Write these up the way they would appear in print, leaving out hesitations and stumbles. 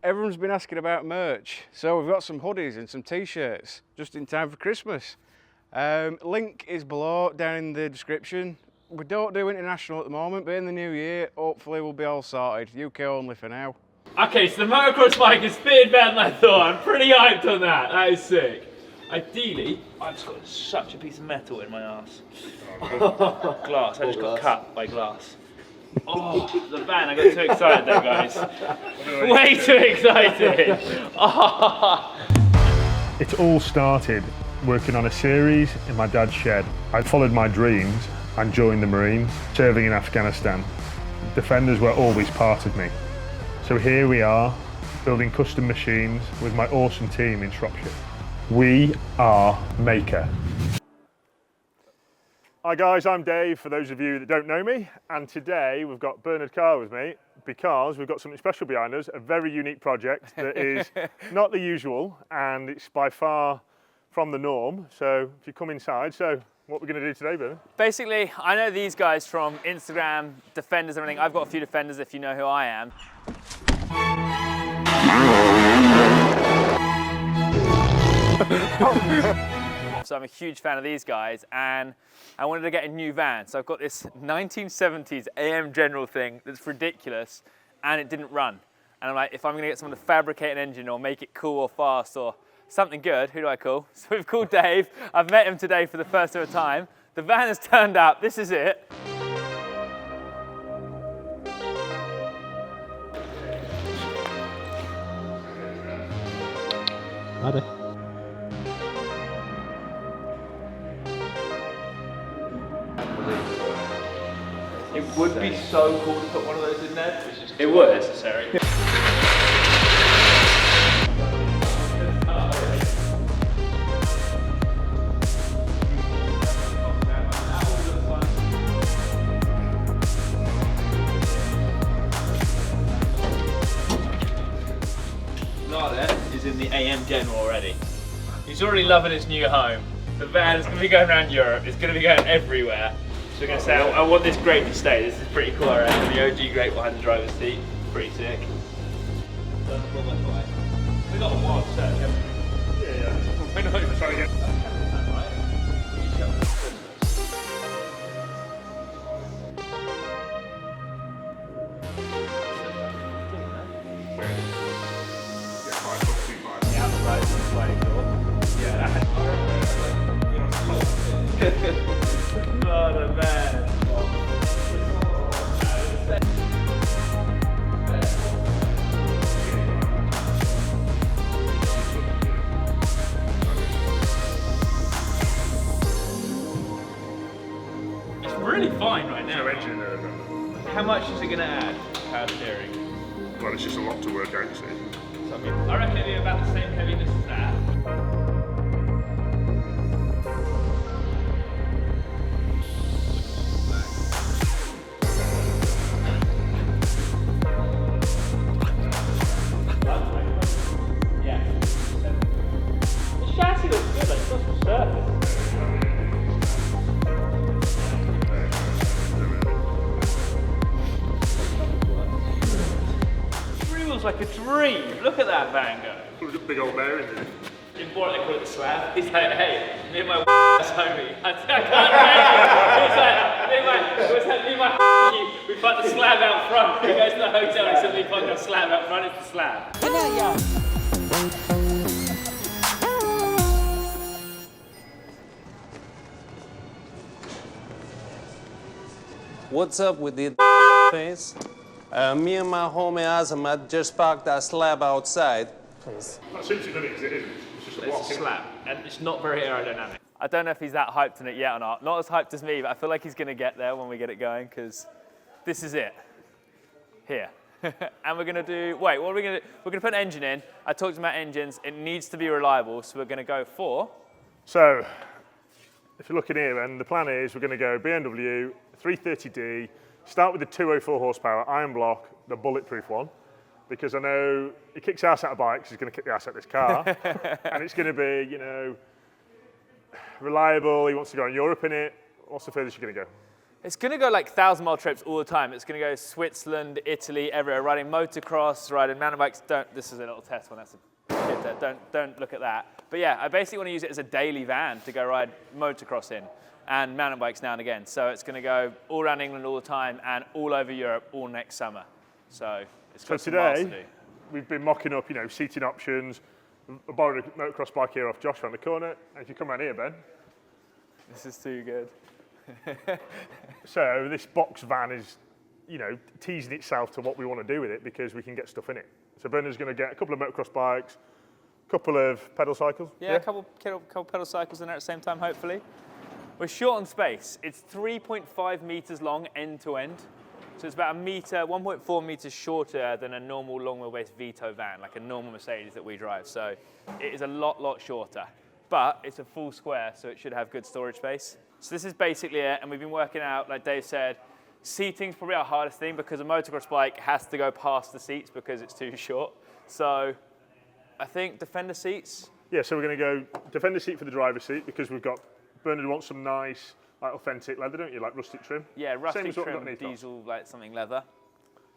Everyone's been asking about merch, so we've got some hoodies and some t-shirts just in time for Christmas. Link is below, down in the description. We don't do international at the moment, but in the new year, hopefully we'll be all sorted. UK only for now. Okay, so the motocross bike is fitted better than I thought. I'm pretty hyped on that. That is sick. Ideally, I've just got such a piece of metal in my arse. Glass. I just got cut by glass. Oh, the van, I got too excited there, guys. Way too excited. Oh. It all started working on a series in my dad's shed. I followed my dreams and joined the Marines, serving in Afghanistan. Defenders were always part of me. So here we are, building custom machines with my awesome team in Shropshire. We are Mahker. Hi guys, I'm Dave, for those of you that don't know me, and today we've got Bernard Carr with me because we've got something special behind us, a very unique project that is not the usual, and it's by far from the norm. So if you come inside, so what we're going to do today, Bernard? Basically, I know these guys from Instagram, Defenders and everything. I've got a few Defenders if you know who I am. So I'm a huge fan of these guys, and I wanted to get a new van. So I've got this 1970s AM General thing that's ridiculous, and it didn't run. And I'm like, if I'm going to get someone to fabricate an engine or make it cool or fast or something good, who do I call? So we've called Dave. I've met him today for the first ever time. The van has turned up. This is it. Lada. It would be so cool to put one of those in there. It would. Necessary. Lada is in the AM General already. He's already loving his new home. The van is going to be going around Europe. It's going to be going everywhere. So we're going to say, I want this grate to stay. This is pretty cool, I reckon. The OG grate behind the driver's seat. Pretty sick. We got a wild search, haven't we? Yeah. We're not even trying to get... What a man. It's really fine right now. No engine in there. How much is it going to add? Power steering. Well, it's just a lot to work out, you see. So, I reckon it'd be about the same heaviness as that. Like a dream. Look at that van go. Look at big old bearings in it. In Borat they call it the slab. He's like, hey, me and my homie. I can't make it. He's like, me and my we put the slab out front. He goes to the hotel and he said, we put the slab out front. It's the slab. What's up with the face? Me and my homie Azamat just parked that slab outside. Please. That suits it, doesn't it? 'Cause it isn't. It's just a block. It's a slab, and it's not very aerodynamic. I don't know if he's that hyped on it yet or not. Not as hyped as me, but I feel like he's going to get there when we get it going, because this is it. Here. And we're going to do, wait, what are we going to do? We're going to put an engine in. I talked about engines. It needs to be reliable, so we're going to go for... So, if you're looking here, then the plan is we're going to go BMW 330D, start with the 204 horsepower iron block, the bulletproof one, because I know he kicks ass out of bikes, he's going to kick the ass out of this car, and it's going to be, you know, reliable. He wants to go in Europe in it. What's the furthest you're going to go? It's going to go like 1,000-mile trips all the time. It's going to go Switzerland, Italy, everywhere, riding motocross, riding mountain bikes. This is a little test one. That's a kid there. Don't look at that. But yeah, I basically want to use it as a daily van to go ride motocross in and mountain bikes now and again. So it's going to go all around England all the time and all over Europe all next summer. So it's got some miles to do. We've been mocking up, seating options. I borrowed a motocross bike here off Josh around the corner. And if you come around here, Ben. This is too good. So this box van is, teasing itself to what we want to do with it because we can get stuff in it. So Brendan's going to get a couple of motocross bikes, a couple of pedal cycles. Yeah, a couple pedal cycles in there at the same time, hopefully. We're short on space. It's 3.5 meters long end to end. So it's about 1.4 meters shorter than a normal long wheelbase Vito van, like a normal Mercedes that we drive. So it is a lot shorter, but it's a full square, so it should have good storage space. So this is basically it, and we've been working out, like Dave said, seating's probably our hardest thing because a motocross bike has to go past the seats because it's too short. So I think Defender seats. Yeah, so we're going to go Defender seat for the driver's seat because Bernard wants some nice, authentic leather, don't you? Like rustic trim. Yeah, rustic trim, diesel, like something leather.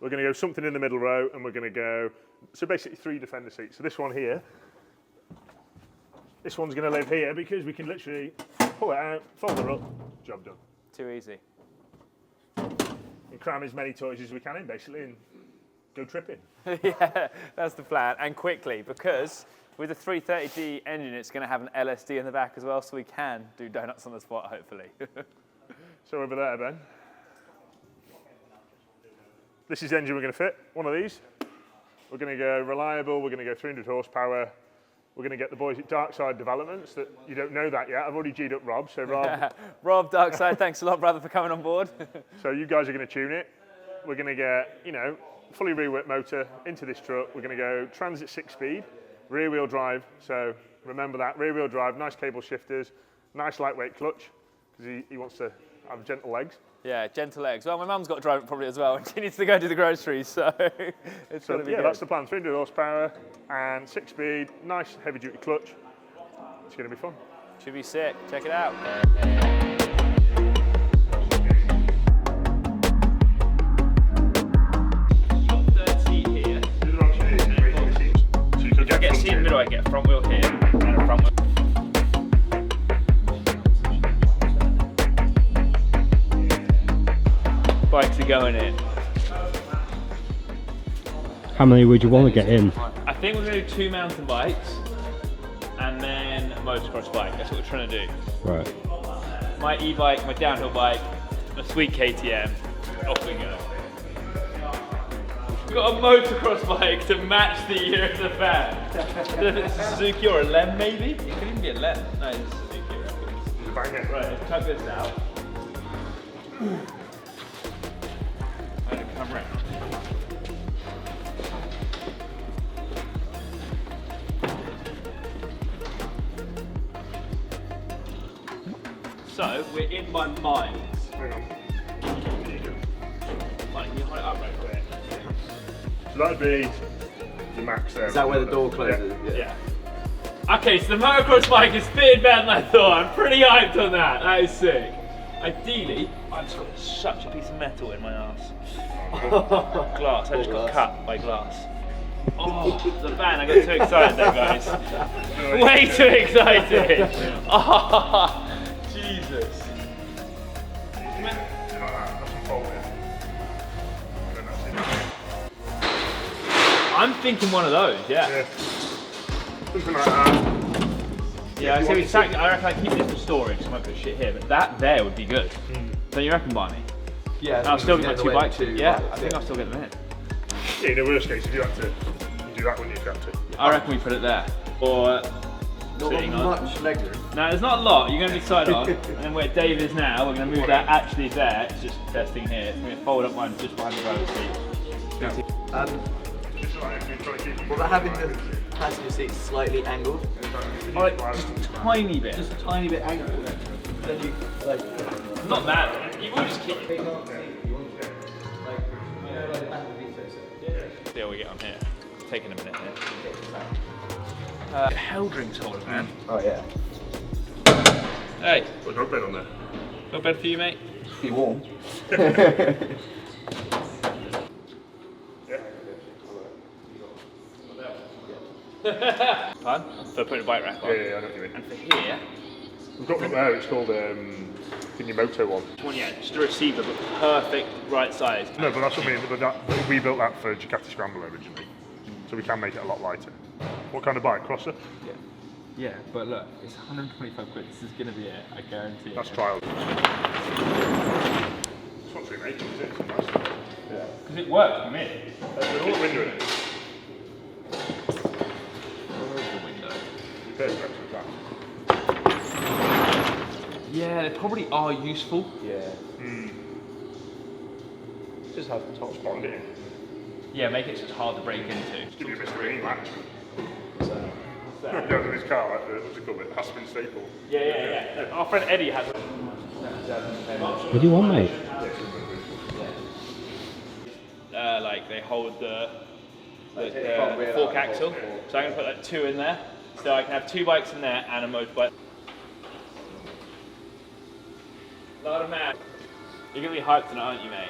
We're going to go something in the middle row, and we're going to go, so basically 3 Defender seats. So this one here, this one's going to live here because we can literally pull it out, fold it up, job done. Too easy. And cram as many toys as we can in, basically, and go tripping. Yeah, that's the plan, and quickly, because with the 330D engine, it's going to have an LSD in the back as well, so we can do donuts on the spot, hopefully. So over there, Ben. This is the engine we're going to fit, one of these. We're going to go reliable, we're going to go 300 horsepower. We're going to get the boys at Darkside Developments. That you don't know that yet. I've already G'd up Rob, so Rob. Rob, Darkside, thanks a lot, brother, for coming on board. So you guys are going to tune it. We're going to get, fully reworked motor into this truck. We're going to go Transit 6-speed, rear-wheel drive. So remember that, rear-wheel drive, nice cable shifters, nice lightweight clutch, because he wants to have gentle legs. Yeah, gentle legs. Well, my mum's got to drive it probably as well, and she needs to go do the groceries, so it's going to be good. That's the plan. 300 horsepower and 6-speed, nice heavy-duty clutch. It's going to be fun. Should be sick. Check it out. If I get a seat in the middle, I get a front wheel here and a front wheel. Bikes are going in. How many would you want to get in? I think we're going to do 2 mountain bikes and then a motocross bike. That's what we're trying to do. Right. My e-bike, my downhill bike, a sweet KTM. Off we go. We've got a motocross bike to match the year of the van. I don't know if it's a Suzuki or a Lem maybe? It could even be a Lem. No, it's a Suzuki. Right, let's tuck this out. Come round. So we're in by miles. Hang on. Fine, can you hold it up right quick? So that'd be the max there. Is that where the door closes? Yeah. Okay, so the motocross bike is fitted better than I thought. I'm pretty hyped on that. That is sick. Ideally, I've just got such a piece of metal in my arse. Glass. I just got cut by glass. Oh, the van! I got too excited there, guys. Way too excited. Oh, Jesus. I'm thinking one of those. Yeah. Something like that. Yeah, I reckon I keep this for storage, so I might put shit here, but that there would be good. Don't you reckon, Barney? Yeah. I'll still get my 2 bikes. Yeah, I think I'll still get them in. Yeah, in the worst case, if you had to, you do that when you have to. I reckon we put it there. Or sitting on. Not much legroom. No, there's not a lot. You're going to be side on, and then where Dave is now, we're going to move that actually there. It's just testing here. It's going to fold up one just behind the driver's seat. Will that having the passenger seat slightly angled? Alright, just a tiny bit. Just a tiny bit angled. Then you like. Not that. You will just keep. See how we get on here. It's taking a minute here. Hell drinks holder, man. Oh yeah. Hey. Got a dog bed on there. Got bed for you, mate? Be warm. Fine. So put a bike rack on. Yeah, I know what you mean. And for here, We've got one there, it's called the Moto one. yeah, just a receiver, but perfect right size. No, but that's what I mean, but we built that for Ducati Scrambler originally, so we can make it a lot lighter. What kind of bike? Crosser? Yeah, but look, it's 125 quid. This is gonna be it, I guarantee. That's trial. It's not too making, is it? It's nice. Yeah. Because it works for me. There's all the window in it. Where's the window? Perfect with that. Yeah, they probably are useful. Yeah. Just have the top spot in. Yeah, make it so it's hard to break into. Give you a Mr. Green match. Goes in his car, like the, what's it called, the Aspen staple. Yeah. Our friend Eddie has one. What do you want, mate? Like they hold the fork axle. So I'm going to put like 2 in there. So I can have 2 bikes in there and a motorbike. Lada man. You're going to be hyped tonight, aren't you, mate?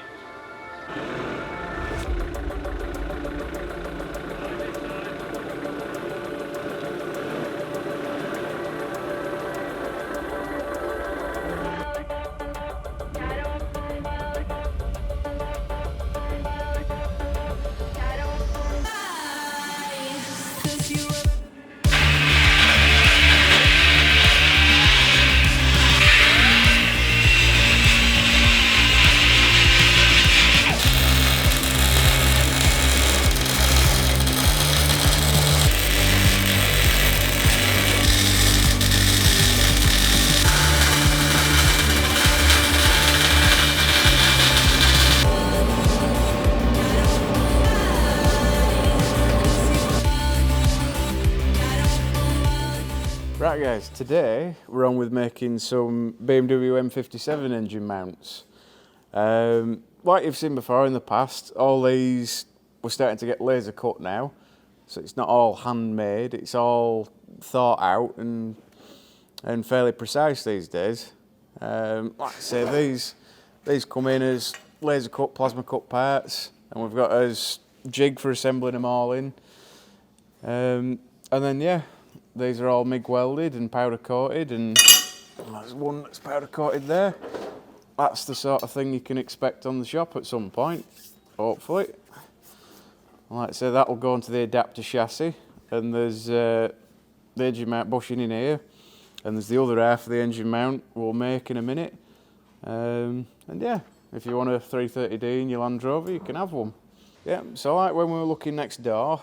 Right guys, today we're on with making some BMW M57 engine mounts. Like you've seen before in the past, all these we're starting to get laser cut now, so it's not all handmade, it's all thought out and fairly precise these days. Like I say, these come in as laser cut, plasma cut parts, and we've got us jig for assembling them all in. And then yeah, these are all MIG welded and powder coated, and there's one that's powder coated there. That's the sort of thing you can expect on the shop at some point, hopefully. Like I say, that'll go into the adapter chassis, and there's the engine mount bushing in here, and there's the other half of the engine mount we'll make in a minute. And yeah, if you want a 330D in your Land Rover, you can have one. Yeah, so like when we were looking next door,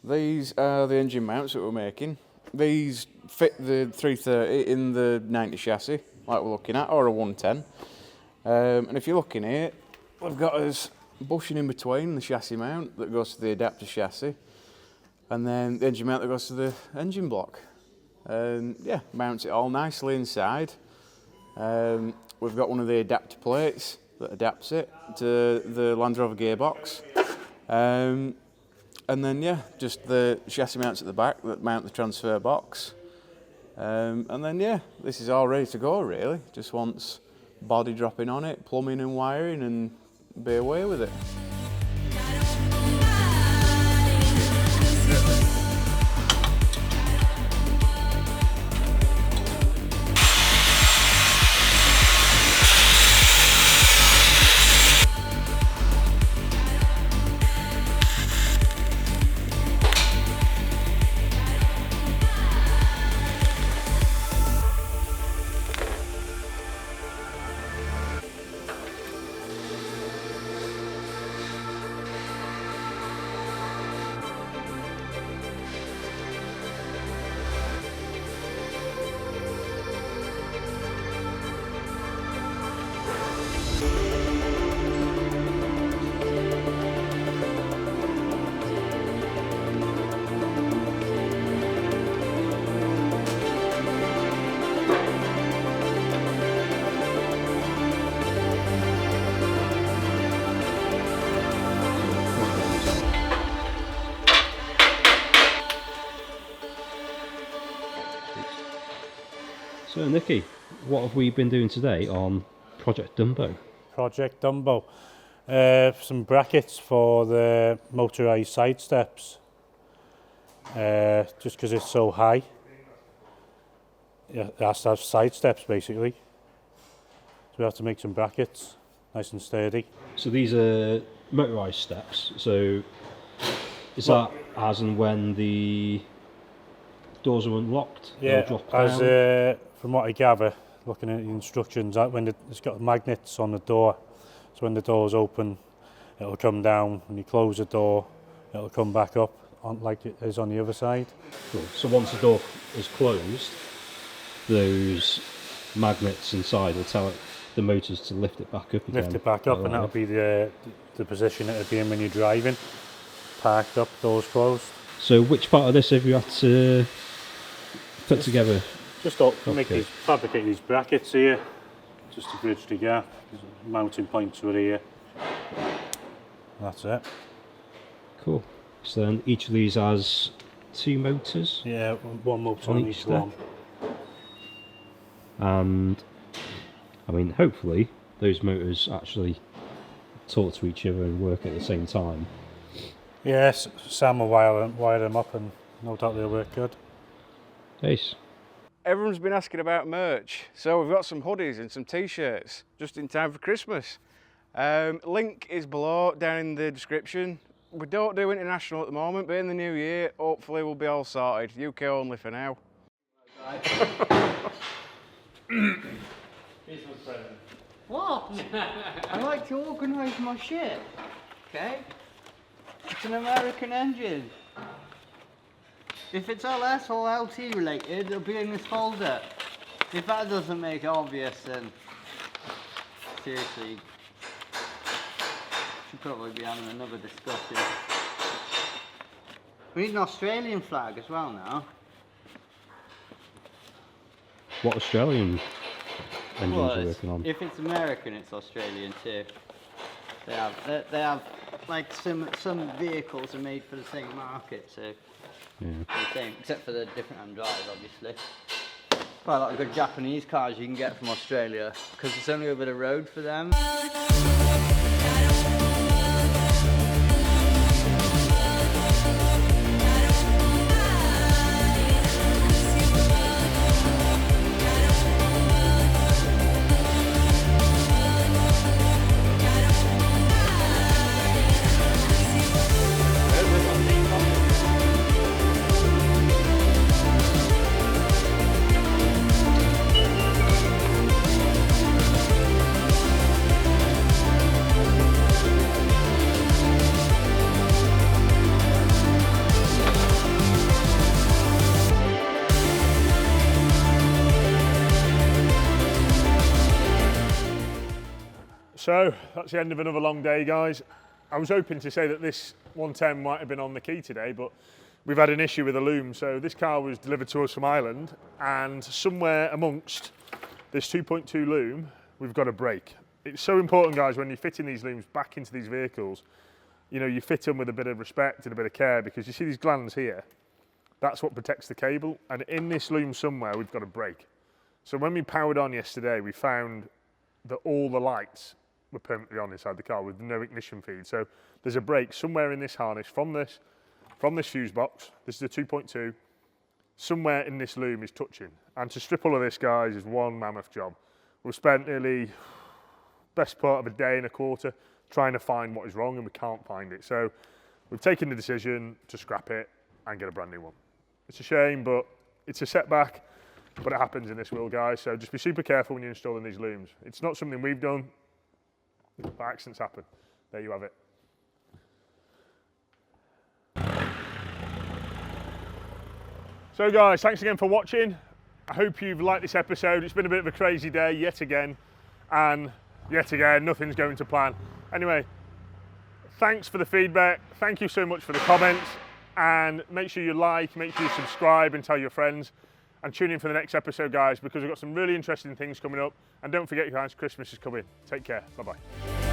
these are the engine mounts that we're making. These fit the 330 in the 90 chassis, like we're looking at, or a 110. And if you're looking here, we've got us bushing in between the chassis mount that goes to the adapter chassis, and then the engine mount that goes to the engine block. And yeah, mounts it all nicely inside. We've got one of the adapter plates that adapts it to the Land Rover gearbox. And then yeah, just the chassis mounts at the back that mount the transfer box. And then yeah, this is all ready to go really. Just wants body dropping on it, plumbing and wiring, and be away with it. So Nicky, what have we been doing today on Project Dumbo. Project Dumbo. Some brackets for the motorised side steps. Just because it's so high. Yeah, it has to have side steps basically. So we have to make some brackets, nice and sturdy. So these are motorised steps. So is that as and when the doors are unlocked? Yeah, they'll drop down? as from what I gather, looking at the instructions, that when it's got magnets on the door, so when the door's open, it'll come down. When you close the door, it'll come back up on, like it is on the other side. Cool. So once the door is closed, those magnets inside will tell the motors to lift it back up again. Lift it back up, and that'll be the position it'll be in when you're driving. Parked up, doors closed. So which part of this have you had to put together? Just fabricate these brackets here, just to bridge the gap. Mounting points were here. That's it. Cool. So then each of these has 2 motors? Yeah, one motor on each one. And I mean, hopefully those motors actually talk to each other and work at the same time. Yes, Sam will wire them up, and no doubt they'll work good. Nice. Everyone's been asking about merch, so we've got some hoodies and some t-shirts just in time for Christmas. Link is below down in the description. We don't do international at the moment, but in the new year, hopefully we'll be all sorted. UK only for now. What? I like to organise my shit. Okay? It's an American engine. If it's LS or LT related, it'll be in this folder. If that doesn't make it obvious, then seriously, should probably be having another discussion. We need an Australian flag as well now. What Australian engines are you working on? If it's American, it's Australian too. They have like some vehicles are made for the same market, so Yeah. the same, except for the different hand drive, obviously. Quite a lot of good Japanese cars you can get from Australia because it's only over the road for them. So that's the end of another long day, guys. I was hoping to say that this 110 might have been on the key today, but we've had an issue with the loom. So this car was delivered to us from Ireland, and somewhere amongst this 2.2 loom, we've got a brake. It's so important, guys, when you're fitting these looms back into these vehicles, you know, you fit them with a bit of respect and a bit of care, because you see these glands here, that's what protects the cable. And in this loom somewhere, we've got a brake. So when we powered on yesterday, we found that all the lights were permanently on inside the car with no ignition feed. So there's a brake somewhere in this harness from this fuse box. This is a 2.2. Somewhere in this loom is touching. And to strip all of this, guys, is one mammoth job. We've spent nearly best part of a day and a quarter trying to find what is wrong, and we can't find it. So we've taken the decision to scrap it and get a brand new one. It's a shame, but it's a setback, but it happens in this world, guys. So just be super careful when you're installing these looms. It's not something we've done, but accidents happen. There you have it. So guys, thanks again for watching. I hope you've liked this episode. It's been a bit of a crazy day yet again, and yet again, nothing's going to plan. Anyway, thanks for the feedback. Thank you so much for the comments, and make sure you like, make sure you subscribe and tell your friends, and tune in for the next episode, guys, because we've got some really interesting things coming up. And don't forget, guys, Christmas is coming. Take care. Bye-bye.